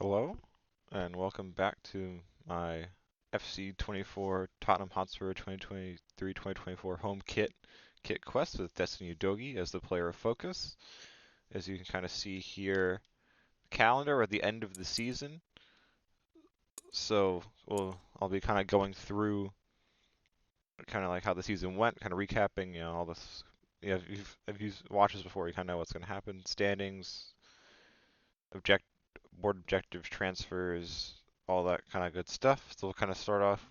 Hello, and welcome back to my FC24 Tottenham Hotspur 2023-2024 home kit quest with Destiny Udogie as the player of focus. As you can kind of see here, calendar at the end of the season. So I'll be kind of going through kind of like how the season went, kind of recapping, all this. Yeah, if you've watched this before, you kind of know what's going to happen. Standings, object board objectives, transfers, all that kind of good stuff. So we'll kind of start off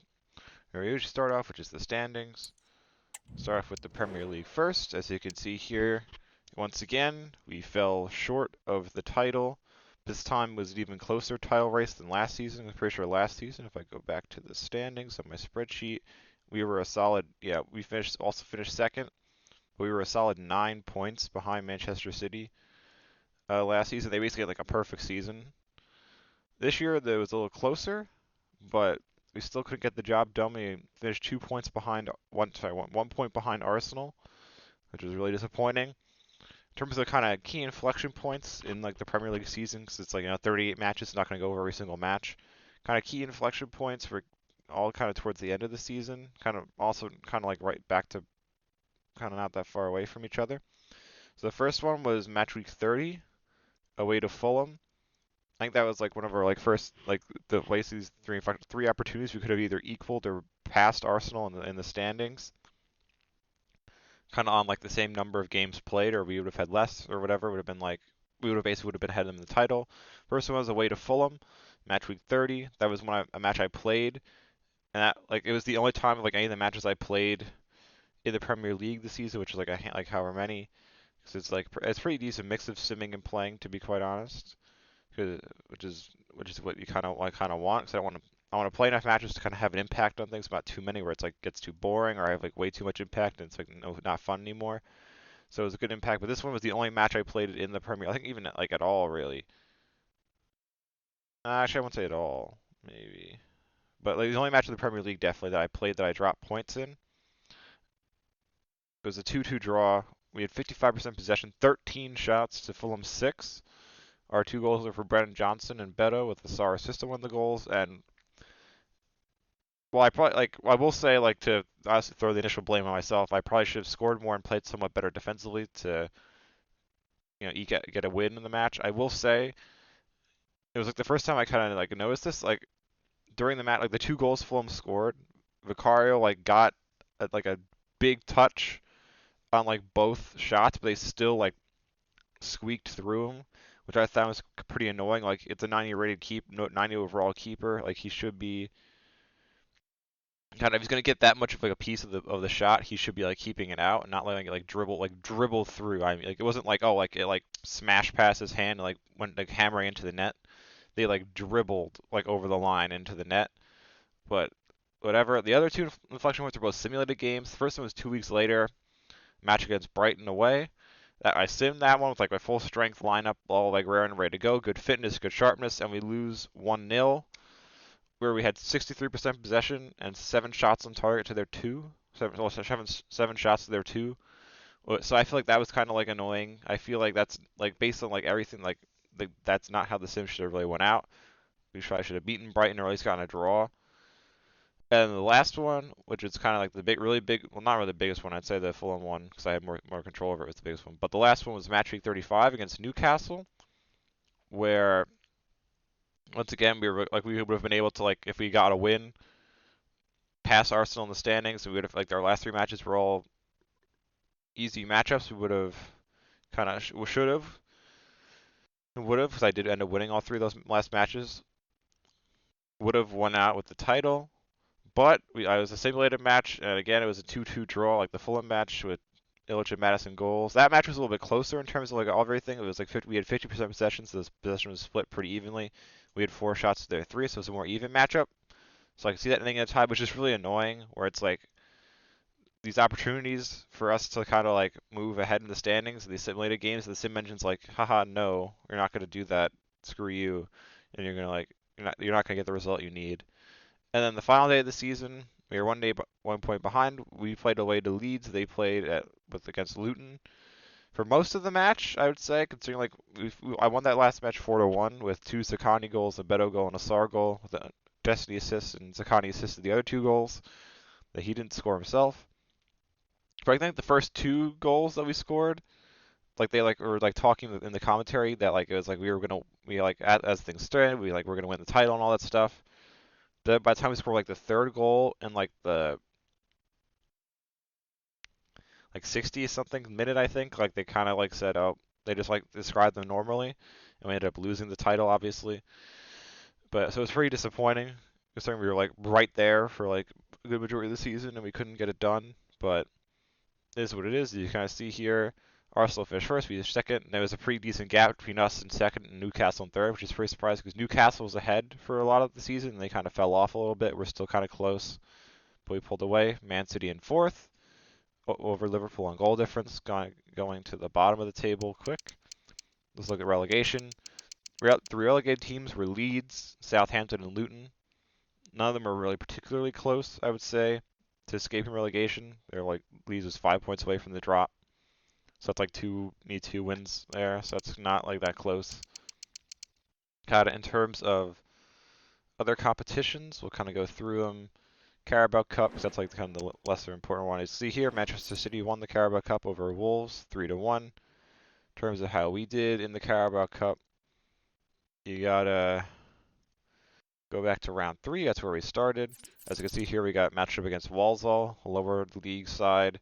where we usually start off, which is the standings. Start off with the Premier League first. As you can see here, once again, we fell short of the title. This time was an even closer title race than last season. I'm pretty sure last season, if I go back to the standings on my spreadsheet, we were a solid, yeah, we also finished second. We were a solid 9 points behind Manchester City last season. They basically had like a perfect season. This year, it was a little closer, but we still couldn't get the job done. We finished 2 points behind, 1 point behind Arsenal, which was really disappointing. In terms of kind of key inflection points in like the Premier League season, because it's like 38 matches, not going to go over every single match. Kind of key inflection points for all kind of towards the end of the season. Kind of also kind of like right back to kind of not that far away from each other. So the first one was match week 30, away to Fulham. I think that was like one of our like first like the these three opportunities we could have either equaled or passed Arsenal in the standings, kind of on like the same number of games played, or we would have had less or whatever. Would have been like we would have been ahead of them in the title. First one was away to Fulham, match week 30. That was a match I played, and that like it was the only time of like any of the matches I played in the Premier League this season, which is like like however many. Because it's like it's pretty decent mix of simming and playing, to be quite honest. 'Cause- which is what you kind of want. Because I want to play enough matches to kind of have an impact on things, not too many where it's like gets too boring or I have like way too much impact and it's like not fun anymore. So it was a good impact. But this one was the only match I played in the Premier. I think even like at all really. Actually, I won't say at all. Maybe. But like the only match in the Premier League definitely that I played that I dropped points in. It was a 2-2 draw. We had 55% possession, 13 shots to Fulham's 6. Our two goals were for Brennan Johnson and Beto, with the Sarr assist on one of the goals. And well, I will say like to honestly throw the initial blame on myself. I probably should have scored more and played somewhat better defensively to get a win in the match. I will say it was like the first time I kind of like noticed this like during the match, like the two goals Fulham scored, Vicario like got like a big touch on like both shots, but they still like squeaked through him, which I thought was pretty annoying. Like it's a 90 rated 90 overall keeper. Like he should be kind of if he's gonna get that much of like a piece of the shot, he should be like keeping it out and not letting it like dribble through. I mean, like it wasn't like oh like it like smash past his hand like went like hammering into the net. They like dribbled like over the line into the net. But whatever. The other two inflection points were both simulated games. The first one was 2 weeks later, match against Brighton away. That I simmed that one with like my full strength lineup, all like rare and ready to go, good fitness, good sharpness, and we lose 1-0 where we had 63% possession and 7 shots on target to their 2. Seven shots to their 2. So I feel like that was kind of like annoying. I feel like that's like based on like everything like that's not how the sim should have really went out. We probably should have beaten Brighton or at least gotten a draw. And the last one, which is kind of like the really big, well, not really the biggest one. I'd say the Fulham one because I had more control over it was the biggest one. But the last one was match week 35 against Newcastle, where once again we would have been able to like if we got a win, pass Arsenal in the standings. We would have like our last 3 matches were all easy matchups. We would have kind of should have would have because I did end up winning all 3 of those last matches. Would have won out with the title, but I was a simulated match, and again it was a 2-2 draw like the Fulham match with Illich and Madison goals. That match was a little bit closer in terms of like everything. It was like we had 50% possession, so this possession was split pretty evenly. We had 4 shots to their 3, so it was a more even matchup. So I can see that ending in a tie, which is really annoying, where it's like these opportunities for us to kind of like move ahead in the standings, these simulated games, the sim engine's like, haha, no, you're not going to do that. Screw you, and you're gonna like you're not gonna get the result you need. And then the final day of the season, we were 1 point behind. We played away to Leeds. They played against Luton. for most of the match, I would say, considering like I won that last match 4-1 with 2 Sakani goals, a Beto goal, and a Sar goal, with a Destiny assist, and Sakani assisted the other 2 goals that he didn't score himself. But I think the first 2 goals that we scored, like they like were like talking in the commentary that like it was like we like as things stood, we're gonna win the title and all that stuff. But by the time we scored like the 3rd goal and like the like 60 something minute, I think. Like they kind of like said, oh, they just like described them normally, and we ended up losing the title, obviously. But so it was pretty disappointing, considering we were like right there for like a good majority of the season and we couldn't get it done. But it is what it is. You kind of see here, Arsenal finished first, we finished second, and there was a pretty decent gap between us in second and Newcastle in third, which is pretty surprising because Newcastle was ahead for a lot of the season and they kind of fell off a little bit. We're still kind of close, but we pulled away. Man City in fourth over Liverpool on goal difference, going to the bottom of the table quick. Let's look at relegation. The relegated teams were Leeds, Southampton, and Luton. None of them are really particularly close, I would say, to escaping relegation. They're like Leeds was 5 points away from the drop, so that's like need 2 wins there. So it's not like that close. Kind of in terms of other competitions, we'll kind of go through them. Carabao Cup, because that's like kind of the lesser important one. You see here, Manchester City won the Carabao Cup over Wolves 3-1. In terms of how we did in the Carabao Cup, you gotta go back to round 3. That's where we started. As you can see here, we got matched up against Walsall, a lower league side.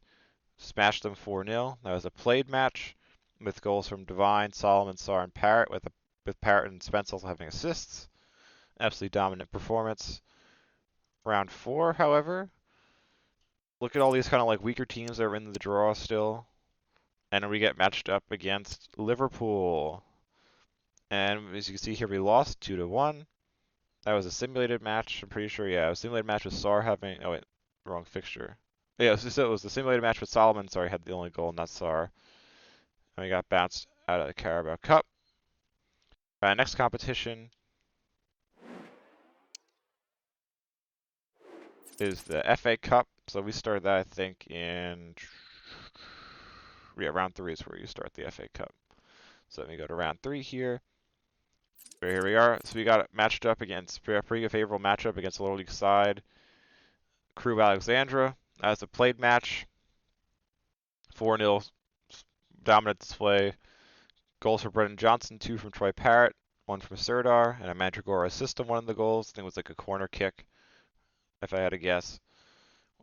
Smashed them 4-0. That was a played match with goals from Devine, Solomon, Sarr, and Parrott, with Parrott and Spence also having assists. Absolutely dominant performance. Round 4, however, look at all these kind of like weaker teams that are in the draw still. And then we get matched up against Liverpool. And as you can see here, we lost 2-1. That was a simulated match, I'm pretty sure. Yeah, it was a simulated match with Sarr having... Oh, wait, wrong fixture. Yeah, it was the simulated match with Solomon. Sorry, had the only goal, not Sarr. And we got bounced out of the Carabao Cup. Next competition is the FA Cup. So we started that, I think, in... Yeah, round 3 is where you start the FA Cup. So let me go to round 3 here. Here we are. So we got matched up against a pretty favorable matchup against the lower league side, Crew Alexandra. As a played match, 4-0 dominant display. Goals for Brendan Johnson, 2 from Troy Parrott, 1 from Serdar, and a Mandragora assist on one of the goals. I think it was like a corner kick, if I had to guess.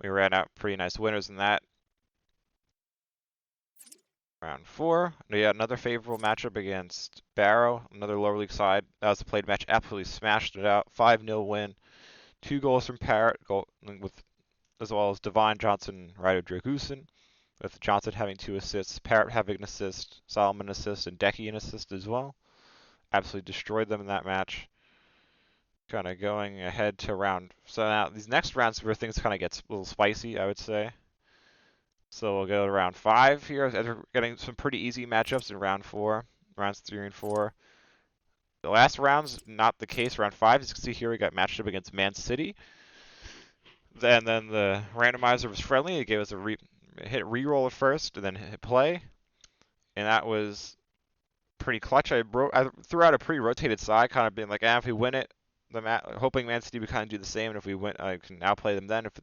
We ran out pretty nice winners in that. Round 4, we got another favorable matchup against Barrow, another lower league side. That was a played match, absolutely smashed it out. 5-0 win. 2 goals from Parrott, as well as Devine, Johnson, and Ryder Dragusin, with Johnson having 2 assists, Parrott having an assist, Solomon an assist, and Decky an assist as well. Absolutely destroyed them in that match. Kind of going ahead to round... So now, these next rounds where things kind of gets a little spicy, I would say. So we'll go to round 5 here. We're getting some pretty easy matchups in round 4, rounds 3 and 4. The last round's not the case. Round 5, as you can see here, we got matched up against Man City. And then the randomizer was friendly. It gave us a hit reroll at first, and then hit play. And that was pretty clutch. I threw out a pretty rotated side, kind of being like, if we win it, hoping Man City would kind of do the same. And if we win, I can outplay them then. If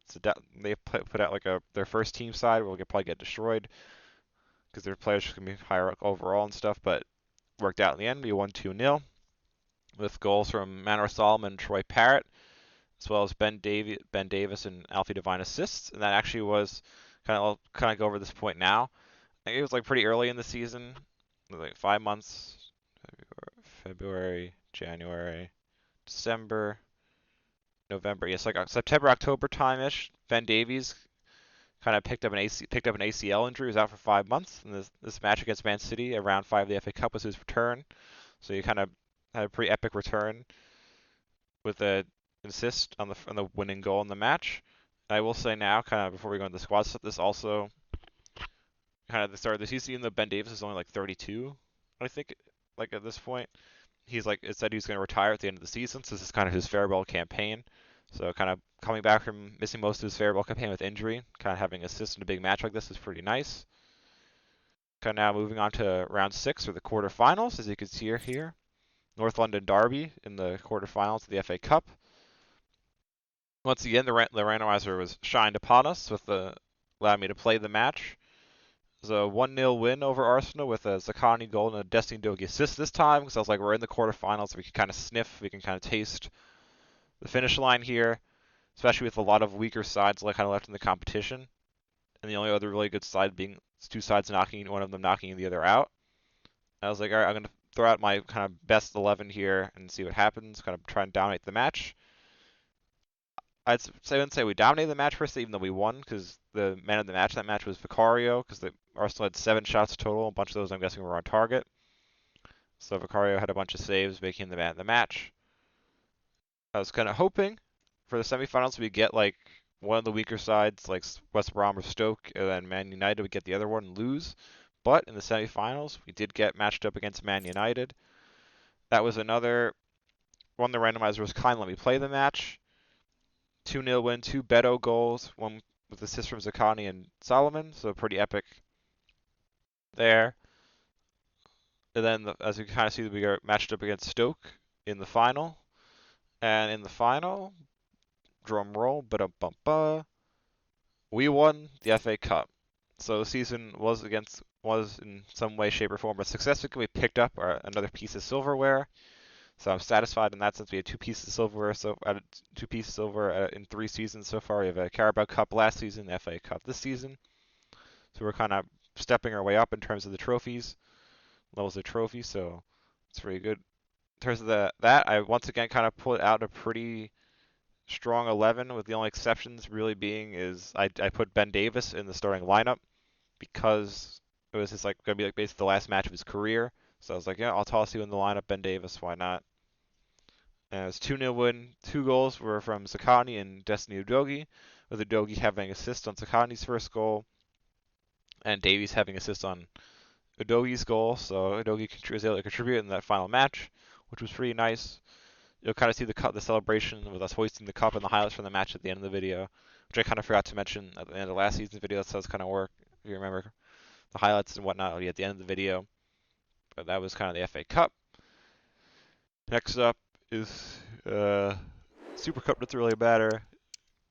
they put out like their first team side, we'll probably get destroyed because their players can be higher overall and stuff. But worked out in the end. We won 2-0 with goals from Manor Solomon and Troy Parrott, as well as Ben Davis and Alfie Devine assists. And that actually was I'll kind of go over this point now. I think it was like pretty early in the season, like 5 months, February, January, December, November. Yes, like September, October time-ish. Ben Davies kind of picked up an ACL injury. He was out for 5 months. And this match against Man City, around 5 of the FA Cup, was his return. So he kind of had a pretty epic return with an assist on the winning goal in the match. And I will say now, kind of before we go into the squad stuff, this also kind of the start of the season. The Ben Davis is only like 32, I think, like at this point. He's like, it said he's going to retire at the end of the season, so this is kind of his farewell campaign. So kind of coming back from missing most of his farewell campaign with injury, kind of having assist in a big match like this is pretty nice. Okay, now moving on to round 6 for the quarterfinals, as you can see here. North London Derby in the quarterfinals of the FA Cup. Once again, the randomizer was shined upon us with allowing me to play the match. It was a 1-0 win over Arsenal with a Zaccagni goal and a Destiny Dogi assist this time, because I was like, we're in the quarterfinals, we can kind of sniff, we can kind of taste the finish line here, especially with a lot of weaker sides like kind of left in the competition, and the only other really good side being two sides knocking, one of them knocking the other out. I was like, all right, I'm going to throw out my kind of best 11 here and see what happens, kind of try and dominate the match. I wouldn't say we dominated the match per se, even though we won, because the man of the match that match was Vicario, because Arsenal had 7 shots total. A bunch of those, I'm guessing, were on target. So Vicario had a bunch of saves, making him the man of the match. I was kind of hoping for the semifinals we'd get like one of the weaker sides, like West Brom or Stoke, and then Man United would get the other one and lose. But in the semifinals, we did get matched up against Man United. That was another one. The randomizer was kind, let me play the match. 2-0 win, 2 Beto goals, one with assists from Zaccagni and Solomon, so pretty epic there. And then, as you can kind of see, we got matched up against Stoke in the final. And in the final, drum roll, ba-da-bum-ba, we won the FA Cup. So the season was in some way, shape, or form a success because we picked up another piece of silverware. So I'm satisfied in that sense. We had 2 pieces of silverware, so 2 pieces of silver in 3 seasons so far. We have a Carabao Cup last season, the FA Cup this season. So we're kind of stepping our way up in terms of the trophies, levels of trophies. So it's pretty good. In terms of that, I once again kind of put out a pretty strong 11, with the only exceptions really being is I put Ben Davis in the starting lineup because it was just like going to be like basically the last match of his career. So I was like, yeah, I'll toss you in the lineup, Ben Davis. Why not? And it was 2-0 win. 2 goals were from Zaccagni and Destiny Udogie, with Udogie having assist on Zaccagni's first goal, and Davies having assist on Udogie's goal. So Udogie was able to contribute in that final match, which was pretty nice. You'll kind of see the celebration with us hoisting the cup and the highlights from the match at the end of the video, which I kind of forgot to mention at the end of last season's video. That's how it's kind of work. If you remember, the highlights and whatnot will be at the end of the video. But that was kind of the FA Cup. Next up is Super Cup. Doesn't really matter.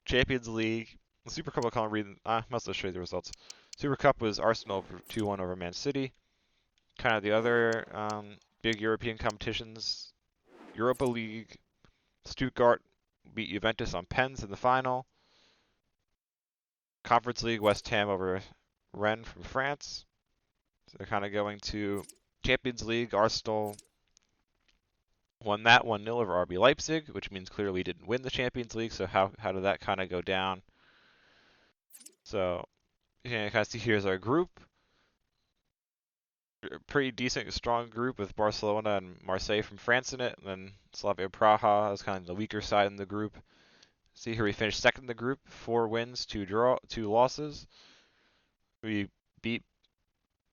Champions League. The Super Cup, I'll kind of read. I must have show you the results. Super Cup was Arsenal 2-1 over Man City. Kind of the other big European competitions. Europa League. Stuttgart beat Juventus on pens in the final. Conference League, West Ham over Rennes from France. So they're kind of going to Champions League. Arsenal won that 1-0 over RB Leipzig, which means clearly we didn't win the Champions League. So how did that kind of go down? So you can kind of see here's our group. Pretty decent, strong group with Barcelona and Marseille from France in it, and then Slavia Praha is kind of the weaker side in the group. See here we finished second in the group, 4 wins, 2 losses. We beat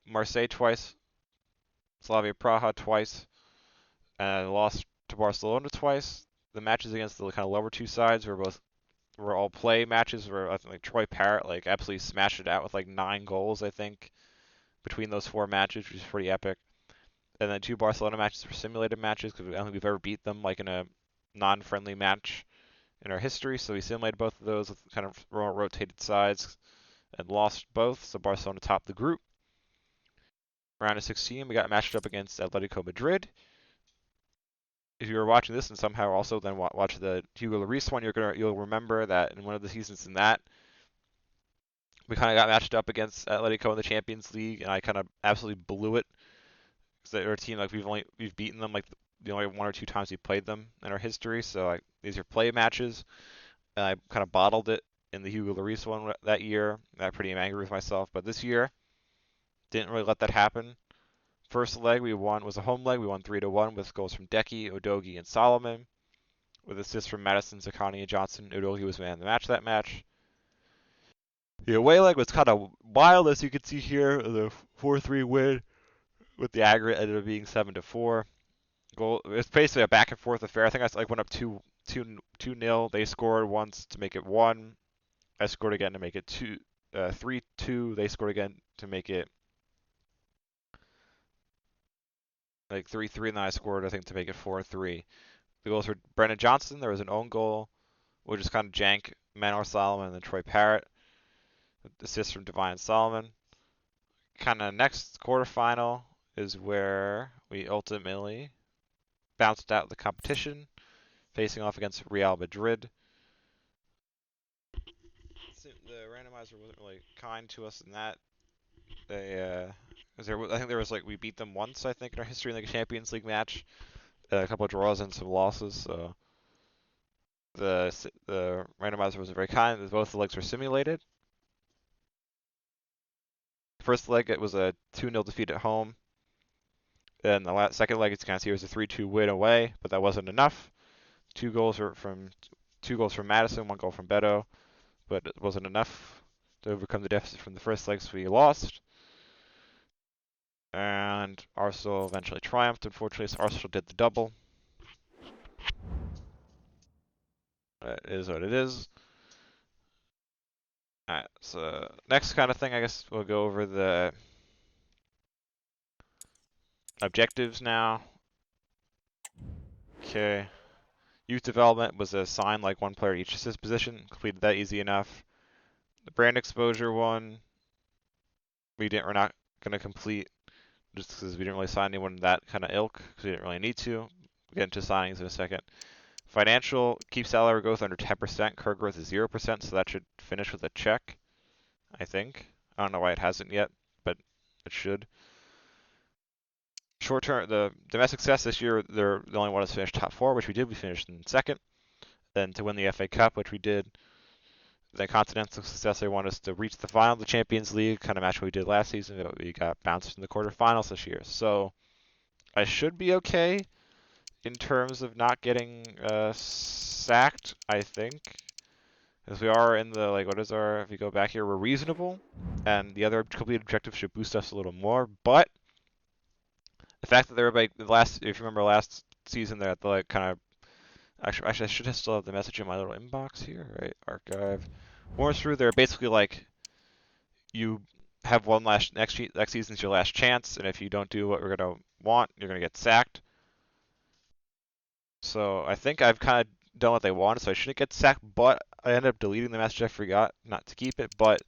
Marseille twice, Slavia Praha twice, and lost to Barcelona twice. The matches against the kind of lower 2 sides were all play matches where I think like Troy Parrott like absolutely smashed it out with like 9 goals, I think, between those 4 matches, which is pretty epic. And then 2 Barcelona matches were simulated matches because I don't think we've ever beat them like in a non-friendly match in our history. So we simulated both of those with kind of rotated sides and lost both. So Barcelona topped the group. Round of 16, we got matched up against Atletico Madrid. If you were watching this and somehow also then watch the Hugo Lloris one, you'll remember that in one of the seasons in that, we kind of got matched up against Atletico in the Champions League, and I kind of absolutely blew it. Because they're a team like we've beaten them like the only 1 or 2 times we played them in our history. So like these are play matches, and I kind of bottled it in the Hugo Lloris one that year. I got pretty angry with myself, but this year didn't really let that happen. First leg we won was a home leg. We won 3-1 with goals from Decky, Udogie, and Solomon, with assists from Madison, Zaccagni, and Johnson. Udogie was man of the match that match. The away leg was kind of wild, as you can see here, the 4-3 win, with the aggregate ended up being 7-4. Goal. It's basically a back and forth affair. I think I went up 2-0. They scored once to make it 1. I scored again to make it 3-2. They scored again to make it like 3-3, and then I scored, I think, to make it 4-3. The goals were Brendan Johnson. There was an own goal, which is kind of jank. Manor Solomon and then Troy Parrott. Assist from Divine Solomon. Kind of next quarterfinal is where we ultimately bounced out of the competition, facing off against Real Madrid. The randomizer wasn't really kind to us in that. They, I think there was like we beat them once, I think, in our history in the Champions League match. A couple of draws and some losses. So the randomizer was very kind. Both the legs were simulated. First leg it was a 2-0 defeat at home. Then the second leg, you can see it was a 3-2 win away, but that wasn't enough. Two goals from Madison, one goal from Beto, but it wasn't enough to overcome the deficit from the first leg, so we lost. And Arsenal eventually triumphed. Unfortunately, so Arsenal did the double. That is what it is. Alright, so next kind of thing, I guess we'll go over the objectives now. Okay. Youth development was assigned like one player at each assist position. Completed that easy enough. The brand exposure one, we're not gonna complete just because we didn't really sign anyone that kind of ilk because we didn't really need to. We'll get into signings in a second. Financial, keep salary growth under 10%. Current growth is 0%, so that should finish with a check, I think. I don't know why it hasn't yet, but it should. Short term, the domestic success this year, they're the only one to finish top four, which we did. We finished in second. Then to win the FA Cup, which we did. The continental success, they want us to reach the final of the Champions League, kind of match what we did last season, but we got bounced in the quarterfinals this year. So I should be okay in terms of not getting sacked, I think. Because we are in the, like, what is our, if you go back here, we're reasonable. And the other complete objectives should boost us a little more. But the fact that everybody, if you remember last season, that the, like, kind of, actually, I should still have the message in my little inbox here, right? Archive. More through, they're basically like, you have one next season's your last chance, and if you don't do what we're gonna want, you're gonna get sacked. So I think I've kind of done what they wanted, so I shouldn't get sacked. But I ended up deleting the message. I forgot not to keep it. But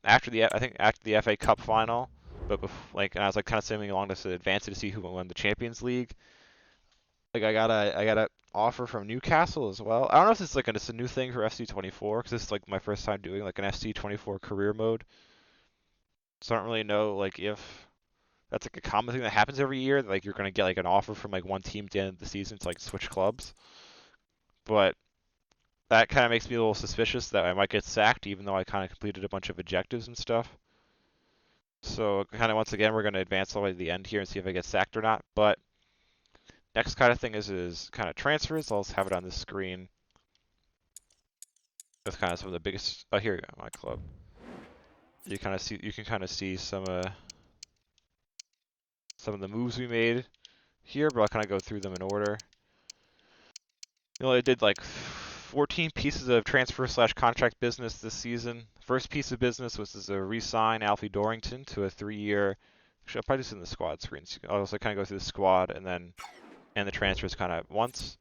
after the FA Cup final, but and I was like kind of simming along to advance it to see who won the Champions League. Like I got a offer from Newcastle as well. I don't know if this is like just a new thing for FC24 because this is like my first time doing like an FC24 career mode. So I don't really know like if that's like a common thing that happens every year. Like you're gonna get like an offer from like one team at the end of the season to like switch clubs. But that kind of makes me a little suspicious that I might get sacked, even though I kind of completed a bunch of objectives and stuff. So kind of once again, we're gonna advance all the way to the end here and see if I get sacked or not. But next kind of thing is kind of transfers. I'll just have it on this screen. That's kind of some of the biggest. Oh, here you go, my club. You can kind of see some of the moves we made here, but I'll kind of go through them in order. I did like 14 pieces of transfer/contract business this season. First piece of business was to re-sign Alfie Dorrington to a 3-year. Actually, I'll probably just in the squad screens. I'll also kind of go through the squad and the transfers kind of once.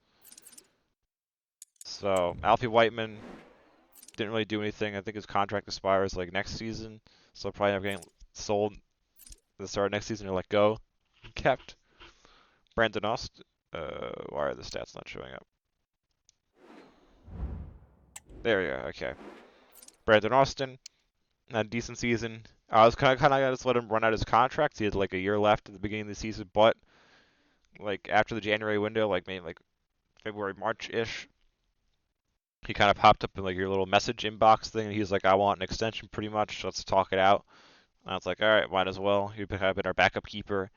So Alfie Whiteman didn't really do anything. I think his contract expires like next season, so probably never getting sold at the start of next season or let go. Kept. Brandon Aust. Why are the stats not showing up? There we go. Okay. Brandon Austin had a decent season. I was kind of just let him run out his contract. He had like a year left at the beginning of the season, but like after the January window, like maybe like February, March-ish, he kind of popped up in like your little message inbox thing, and he's like, "I want an extension, pretty much. Let's talk it out." And I was like, "All right, might as well. You've been our backup keeper.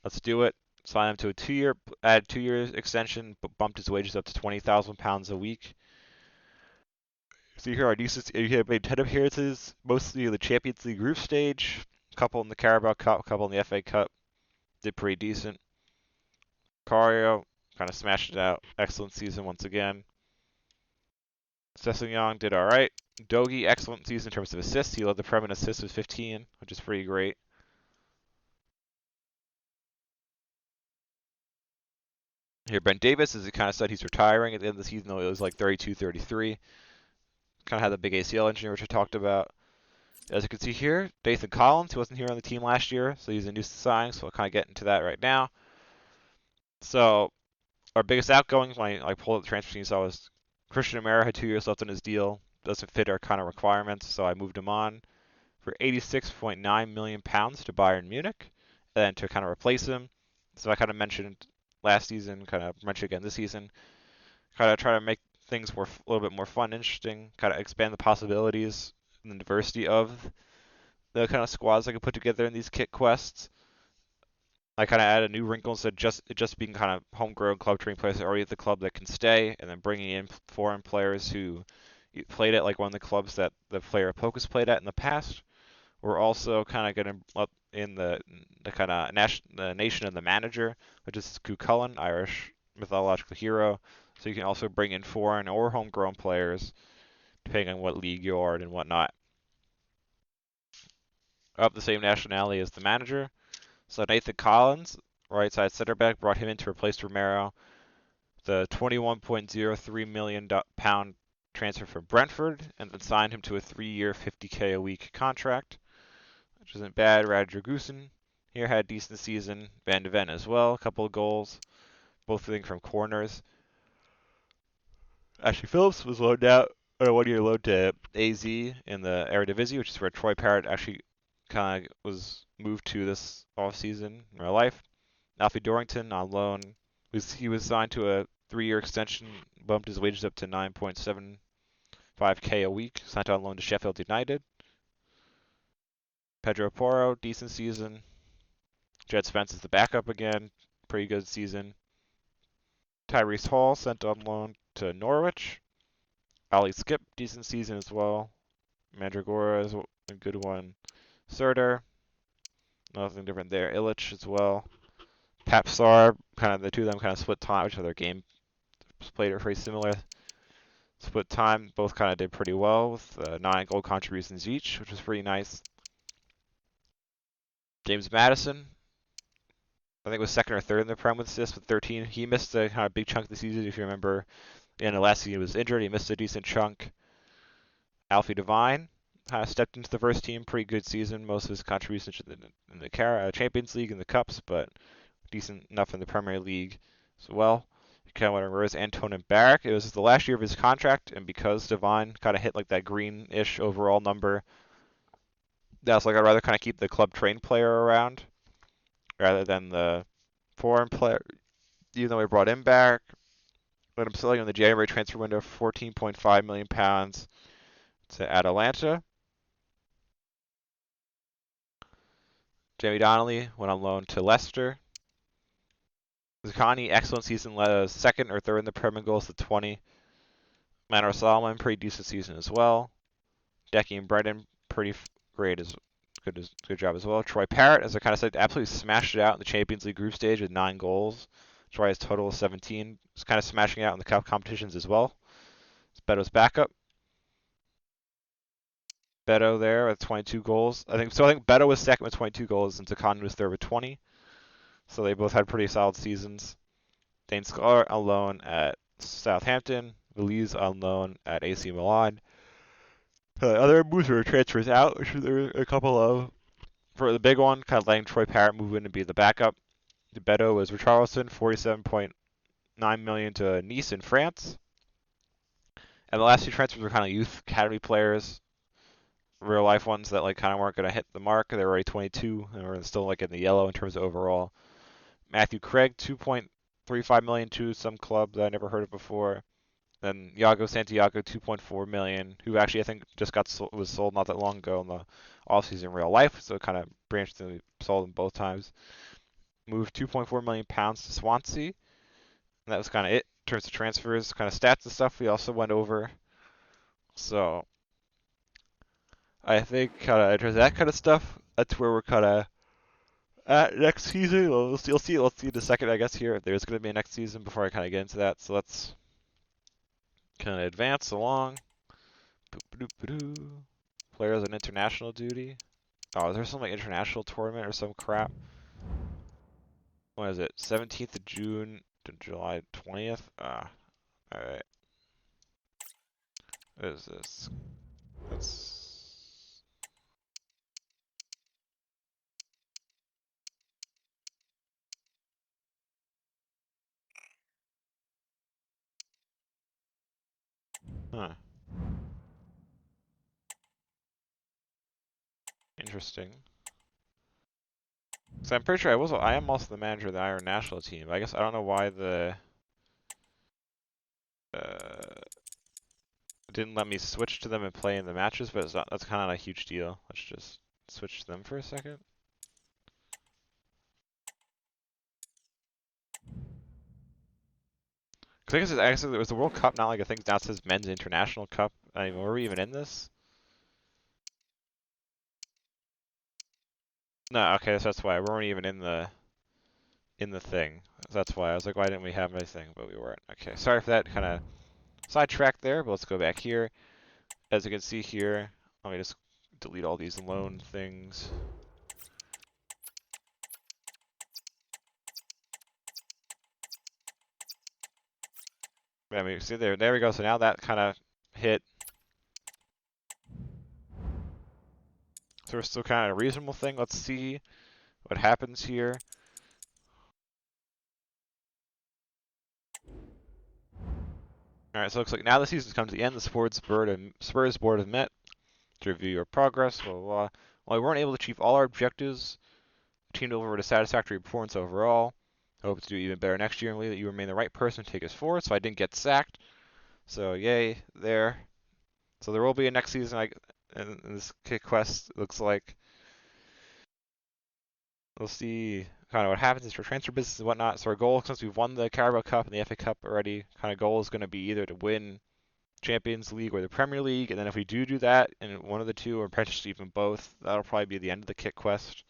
Let's do it." Sign him to a 2-year, add 2 years extension, but bumped his wages up to £20,000 a week. So here are decent. He had made 10 appearances, mostly in the Champions League group stage, a couple in the Carabao Cup, a couple in the FA Cup. Did pretty decent. Cario kind of smashed it out. Excellent season once again. Sessegnon did all right. Dogi, excellent season in terms of assists. He led the Prem in assists with 15, which is pretty great. Here, Ben Davis, as he kind of said, he's retiring at the end of the season, though it was like 32, 33. Kind of had the big ACL injury, which I talked about. As you can see here, Nathan Collins, who wasn't here on the team last year, so he's a new signing, so I'll kind of get into that right now. So our biggest outgoing, when I pulled up the transfer team, so was Christian Amara had 2 years left on his deal. Doesn't fit our kind of requirements, so I moved him on for 86.9 million pounds to Bayern Munich, and then to kind of replace him. So I kind of mentioned last season, kind of mentioned again this season, kind of try to make things a little bit more fun, interesting, kind of expand the possibilities and the diversity of the kind of squads I could put together in these kit quests. I kind of add a new wrinkle instead of just being kind of homegrown club trained players already at the club that can stay, and then bringing in foreign players who played at like one of the clubs that the player Pocus played at in the past. We're also kind of getting up in the kind of the nation of the manager, which is Cu Cullen, Irish mythological hero. So you can also bring in foreign or homegrown players, depending on what league you are in and whatnot, of the same nationality as the manager. So Nathan Collins, right side center back, brought him in to replace Romero. The 21.03 million pound transfer from Brentford, and then signed him to a 3-year, 50k a week contract, which isn't bad. Radrigusen here had a decent season. Van de Ven as well, a couple of goals, both I think from corners. Ashley Phillips was loaned out on a 1-year loan to AZ in the Eredivisie, which is where Troy Parrott actually kind of was moved to this offseason in real life. Alfie Dorrington on loan. He was signed to a 3-year extension, bumped his wages up to 9.75k a week, signed on loan to Sheffield United. Pedro Porro, decent season. Jed Spence is the backup again, pretty good season. Tyrese Hall sent on loan to Norwich. Ali Skip, decent season as well. Mandragora is a good one. Surter, nothing different there. Illich as well. Papsar, kind of the two of them kind of split time, which other game played are pretty similar. Split time, both kind of did pretty well with 9 goal contributions each, which was pretty nice. James Madison, I think was second or third in the Prem with assists with 13. He missed a kind of big chunk of the season, if you remember. In the last season, he was injured. He missed a decent chunk. Alfie Devine kind of stepped into the first team. Pretty good season. Most of his contributions in the Champions League and the Cups, but decent enough in the Premier League as well. Kind of went over as Antonin Barrack. It was the last year of his contract, and because Devine kind of hit like that green-ish overall number, that's like I'd rather kind of keep the club trained player around rather than the foreign player. Even though we brought him back, but I'm selling in the January transfer window 14.5 million pounds to Atalanta. Jamie Donnelly went on loan to Leicester. Zakani, excellent season, led us second or third in the Premier goals to 20. Manor Solomon, pretty decent season as well. Decky and Brendan, pretty great as good job as well. Troy Parrott, as I kind of said, absolutely smashed it out in the Champions League group stage with 9 goals. Troy has total of 17. He's kind of smashing it out in the cup competitions as well. It's Beto's backup. Beto there with 22 goals. I think Beto was second with 22 goals and Zakani was third with 20. So they both had pretty solid seasons. Dane Scar on loan at Southampton. Veliz on loan at AC Milan. Other moves were transfers out, which there were a couple of. For the big one, kind of letting Troy Parrott move in and be the backup. Beto was Richarlison, 47.9 million to Nice in France. And the last 2 transfers were kind of youth academy players, real life ones that like kind of weren't going to hit the mark. They were already 22 and were still like in the yellow in terms of overall. Matthew Craig, 2.35 million to some club that I never heard of before. Then Iago Santiago, 2.4 million, who actually I think just was sold not that long ago in the offseason in real life, so kind of branched and sold them both times. Moved 2.4 million pounds to Swansea, and that was kind of it in terms of transfers, kind of stats and stuff. We also went over, so I think kind of in terms of that kind of stuff, that's where we're kind of at next season. We'll see. Let's see in a second, I guess, here if there's going to be a next season before I kind of get into that. So let's kind of advance along. Players on international duty. Oh, is there some like international tournament or some crap? What is it? 17th of June July 20th. Alright. What is this? That's... Huh. Interesting. So I'm pretty sure I am also the manager of the Iron national team. I guess I don't know why the didn't let me switch to them and play in the matches, but that's kind of not a huge deal. Let's just switch to them for a second. Because I guess it was the World Cup, not like I think now it says Men's International Cup. I mean, were we even in this? No, okay, so that's why we weren't even in the thing. That's why I was like, why didn't we have anything? But we weren't. Okay, sorry for that kind of sidetrack there. But let's go back here. As you can see here, let me just delete all these loan things. I mean, see there we go. So now that kind of hit. So we're still kind of a reasonable thing. Let's see what happens here. Alright, so it looks like now the season's come to the end. The Spurs board have met to review your progress. Blah, blah, blah. While we weren't able to achieve all our objectives, the team delivered a satisfactory performance overall. I hope to do even better next year and believe that you remain the right person to take us forward. So I didn't get sacked. So yay, there. So there will be a next season. And this kick quest looks like we'll see kind of what happens for transfer business and whatnot. So our goal, since we've won the Carabao Cup and the FA Cup already, kind of goal is going to be either to win Champions League or the Premier League. And then if we do that, and one of the two, or potentially even both, that'll probably be the end of the kick quest,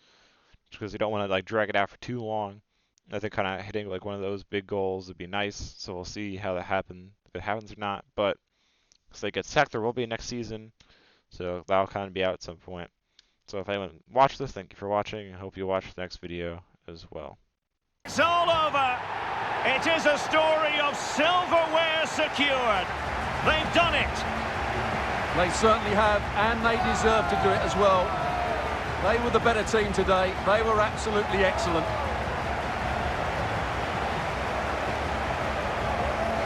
because we don't want to like drag it out for too long. I think kind of hitting like one of those big goals would be nice. So we'll see how that happens, if it happens or not. But if they get sacked, there will be a next season. So that'll kind of be out at some point. So if anyone watched this, thank you for watching. I hope you watch the next video as well. It's all over. It is a story of silverware secured. They've done it. They certainly have, and they deserve to do it as well. They were the better team today. They were absolutely excellent.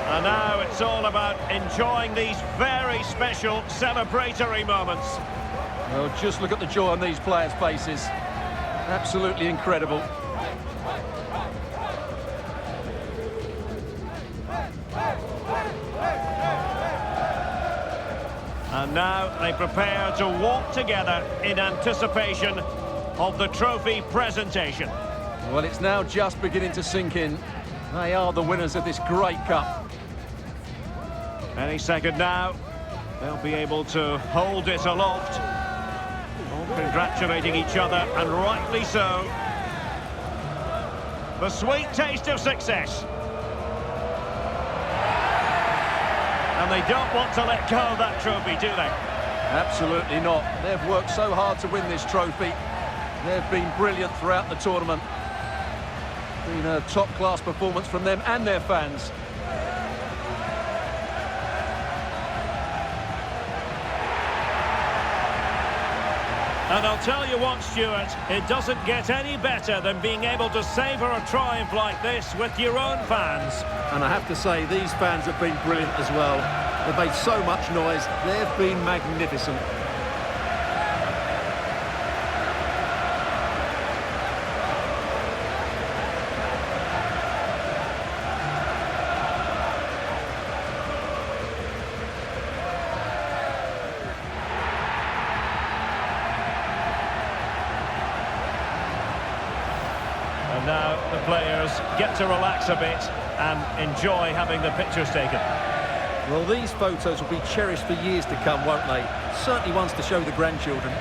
And now it's all about enjoying these very special celebratory moments. Well, just look at the joy on these players' faces. Absolutely incredible. And now they prepare to walk together in anticipation of the trophy presentation. Well, it's now just beginning to sink in. They are the winners of this great cup. Any second now, they'll be able to hold it aloft. All congratulating each other, and rightly so. The sweet taste of success. And they don't want to let go of that trophy, do they? Absolutely not. They've worked so hard to win this trophy. They've been brilliant throughout the tournament. Been a top-class performance from them and their fans. And I'll tell you what, Stuart, it doesn't get any better than being able to savour a triumph like this with your own fans. And I have to say, these fans have been brilliant as well. They've made so much noise. They've been magnificent. And now the players get to relax a bit and enjoy having the pictures taken. Well, these photos will be cherished for years to come, won't they? Certainly ones to show the grandchildren.